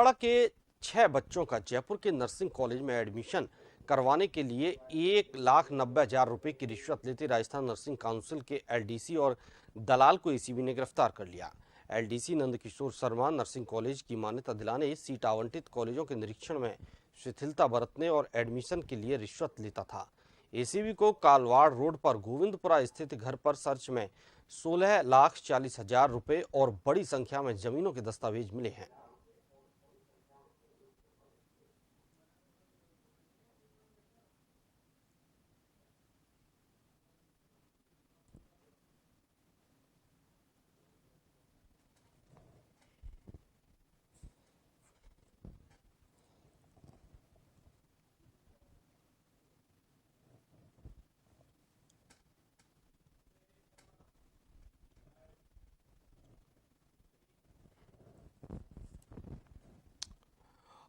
छिंदवाड़ा के 6 बच्चों का जयपुर के नर्सिंग कॉलेज में एडमिशन करवाने के लिए 1,90,000 रुपए की रिश्वत लेते राजस्थान नर्सिंग काउंसिल के एलडीसी और दलाल को एसीबी ने गिरफ्तार कर लिया। LDC Nandkishore Sharma nursing college की मान्यता दिलाने, सीट आवंटित कॉलेजों के निरीक्षण में शिथिलता बरतने और एडमिशन के लिए रिश्वत लेता था। एसीबी को कालवाड़ रोड पर गोविंदपुरा स्थित घर पर सर्च में 16,40,000 रुपए और बड़ी संख्या में जमीनों के दस्तावेज मिले हैं।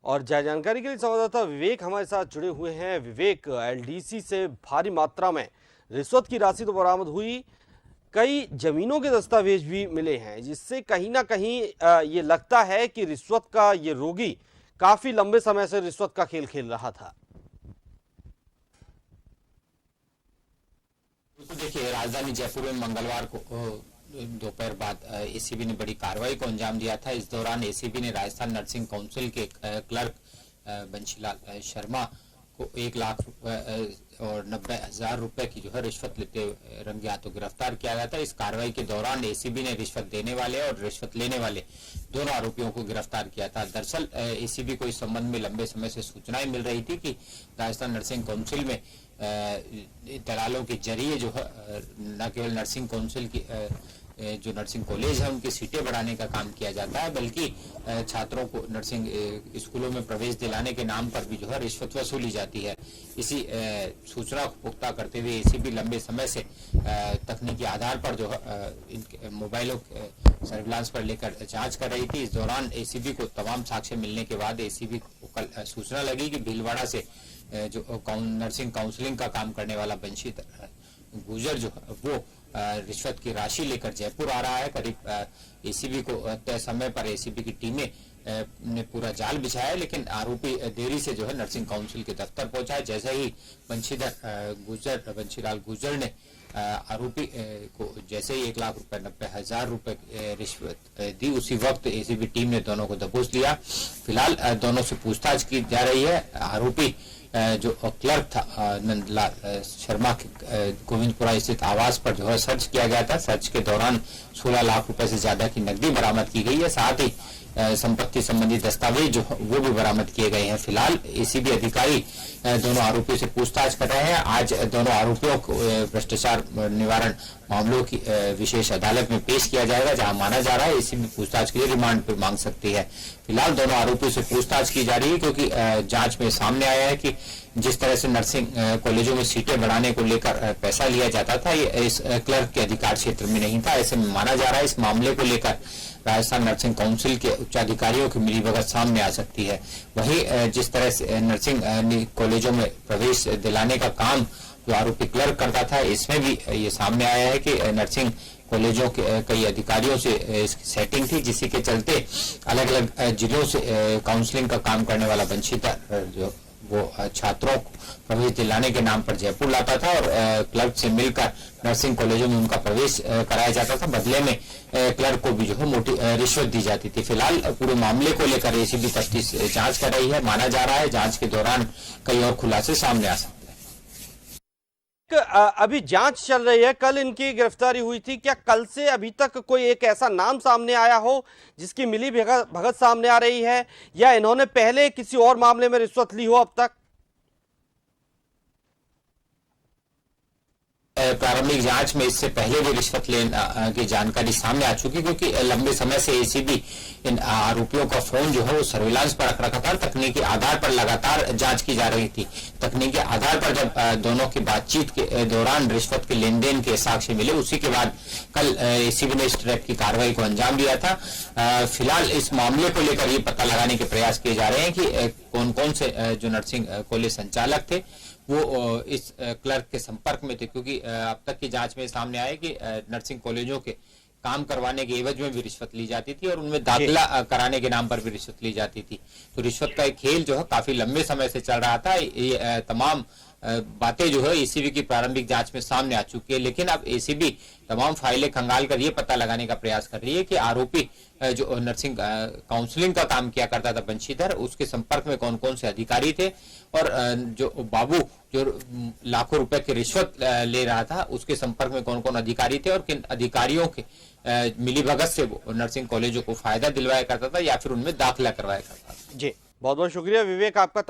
और ज्यादा जानकारी के लिए संवाददाता विवेक हमारे साथ जुड़े हुए हैं। विवेक, एलडीसी से भारी मात्रा में रिश्वत की राशि तो बरामद हुई, कई जमीनों के दस्तावेज भी मिले हैं, जिससे कहीं ना कहीं ये लगता है कि रिश्वत का ये रोगी काफी लंबे समय से रिश्वत का खेल खेल रहा था। तो देखिए, राजधानी जयपुर में मंगलवार को दोपहर बाद एसीबी ने बड़ी कार्रवाई को अंजाम दिया था। इस दौरान एसीबी ने राजस्थान नर्सिंग काउंसिल के क्लर्क बंशीलाल शर्मा को 1,90,000 रुपए की जो है रिश्वत लेते रंगे हाथों गिरफ्तार किया गया था। इस कार्रवाई के दौरान एसीबी ने रिश्वत देने वाले और रिश्वत लेने वाले दोनों आरोपियों को गिरफ्तार किया था। दरअसल एसीबी को इस संबंध में लंबे समय से सूचनाएं मिल रही थी कि राजस्थान नर्सिंग काउंसिल में दलालों के जरिए जो है न केवल नर्सिंग काउंसिल की जो नर्सिंग कॉलेज है उनकी सीटें बढ़ाने का काम किया जाता है, बल्कि छात्रों को नर्सिंग स्कूलों में प्रवेश दिलाने के नाम पर भी जो है रिश्वत वसूली जाती है। इसी सूचना को पुख्ता करते हुए एसीबी लंबे समय से तकनीकी आधार पर जो है मोबाइलों सर्विलांस पर लेकर जांच कर रही थी। इस दौरान एसीबी को तमाम साक्ष्य मिलने के बाद एसीबी को कल सूचना लगी कि भीलवाड़ा से जो नर्सिंग काउंसलिंग का काम करने वाला बंशी गुजर जो वो रिश्वत की राशि लेकर जयपुर आ रहा है। करीब एसीबी को तय समय पर एसीबी की टीमें ने पूरा जाल बिछाया, लेकिन आरोपी देरी से जो है नर्सिंग काउंसिल के दफ्तर पहुंचा है। जैसे ही बंशीलाल गुजर ने आरोपी को जैसे ही 1,90,000 रुपए रिश्वत दी, उसी वक्त एसीबी टीम ने दोनों को दबोच लिया। फिलहाल दोनों से पूछताछ की जा रही है। आरोपी जो क्लर्क था नंदलाल शर्मा के गोविंदपुरा स्थित आवास पर जो है सर्च किया गया था। सर्च के दौरान 16 लाख रुपए से ज्यादा की नकदी बरामद की गई है। साथ ही संपत्ति संबंधी दस्तावेज जो वो भी बरामद किए गए हैं। फिलहाल एसीबी अधिकारी दोनों आरोपियों से पूछताछ कर रहे हैं। आज दोनों आरोपियों को भ्रष्टाचार निवारण मामलों की विशेष अदालत में पेश किया जाएगा, जहां माना जा रहा है एसीबी पूछताछ के लिए रिमांड पर मांग सकती है। फिलहाल दोनों आरोपियों से पूछताछ की जा रही है, क्योंकि जांच में सामने आया है कि जिस तरह से नर्सिंग कॉलेजों में सीटें बढ़ाने को लेकर पैसा लिया जाता था, ये इस क्लर्क के अधिकार क्षेत्र में नहीं था। ऐसे में माना जा रहा है इस मामले को लेकर राजस्थान नर्सिंग काउंसिल के उच्चाधिकारियों की मिलीभगत सामने आ सकती है। वहीं जिस तरह से नर्सिंग कॉलेजों में प्रवेश दिलाने का काम जो आरोपी क्लर्क करता था, इसमें भी ये सामने आया है कि नर्सिंग कॉलेजों के कई अधिकारियों से इसकी सेटिंग थी, जिसी के चलते अलग अलग जिलों से काउंसलिंग का काम करने वाला बंशीधर जो वो छात्रों को प्रवेश दिलाने के नाम पर जयपुर लाता था और क्लर्क से मिलकर नर्सिंग कॉलेजों में उनका प्रवेश कराया जाता था। बदले में क्लर्क को भी जो है मोटी रिश्वत दी जाती थी। फिलहाल पूरे मामले को लेकर एसीबी तफ्तीश जांच कर रही है। माना जा रहा है जांच के दौरान कई और खुलासे सामने आ सकते हैं। अभी जांच चल रही है, कल इनकी गिरफ्तारी हुई थी, क्या कल से अभी तक कोई एक ऐसा नाम सामने आया हो जिसकी मिली भगत सामने आ रही है, या इन्होंने पहले किसी और मामले में रिश्वत ली हो अब तक? प्रारंभिक जांच में इससे पहले भी रिश्वत लेने की जानकारी सामने आ चुकी, क्योंकि लंबे समय से एसीबी इन आरोपियों का फोन जो है वो सर्विलांस पर रख रखा था। तकनीकी आधार पर लगातार जांच की जा रही थी। तकनीकी आधार पर जब दोनों की बातचीत के दौरान रिश्वत के लेन देन के साक्ष्य मिले, उसी के बाद कल एसीबी ने इस ट्रैप की कार्रवाई को अंजाम दिया था। फिलहाल इस मामले को लेकर ये पता लगाने के प्रयास किए जा रहे हैं कि कौन कौन से जो नर्सिंग कॉलेज संचालक थे वो इस क्लर्क के संपर्क में थे, क्योंकि अब तक की जांच में सामने आया कि नर्सिंग कॉलेजों के काम करवाने के एवज में भी रिश्वत ली जाती थी और उनमें दाखिला कराने के नाम पर भी रिश्वत ली जाती थी। तो रिश्वत का एक खेल जो है काफी लंबे समय से चल रहा था। ये तमाम बातें जो है एसीबी की प्रारंभिक जांच में सामने आ चुकी है, लेकिन अब एसीबी तमाम फाइलें खंगाल कर ये पता लगाने का प्रयास कर रही है कि आरोपी जो नर्सिंग काउंसलिंग का काम किया करता था बंशीधर, उसके संपर्क में कौन कौन से अधिकारी थे और जो बाबू जो लाखों रुपए की रिश्वत ले रहा था उसके संपर्क में कौन कौन अधिकारी थे और किन अधिकारियों के मिलीभगत से वो नर्सिंग कॉलेजों को फायदा दिलवाया करता था या फिर उनमें दाखिला करवाया करता था। जी, बहुत बहुत शुक्रिया विवेक आपका।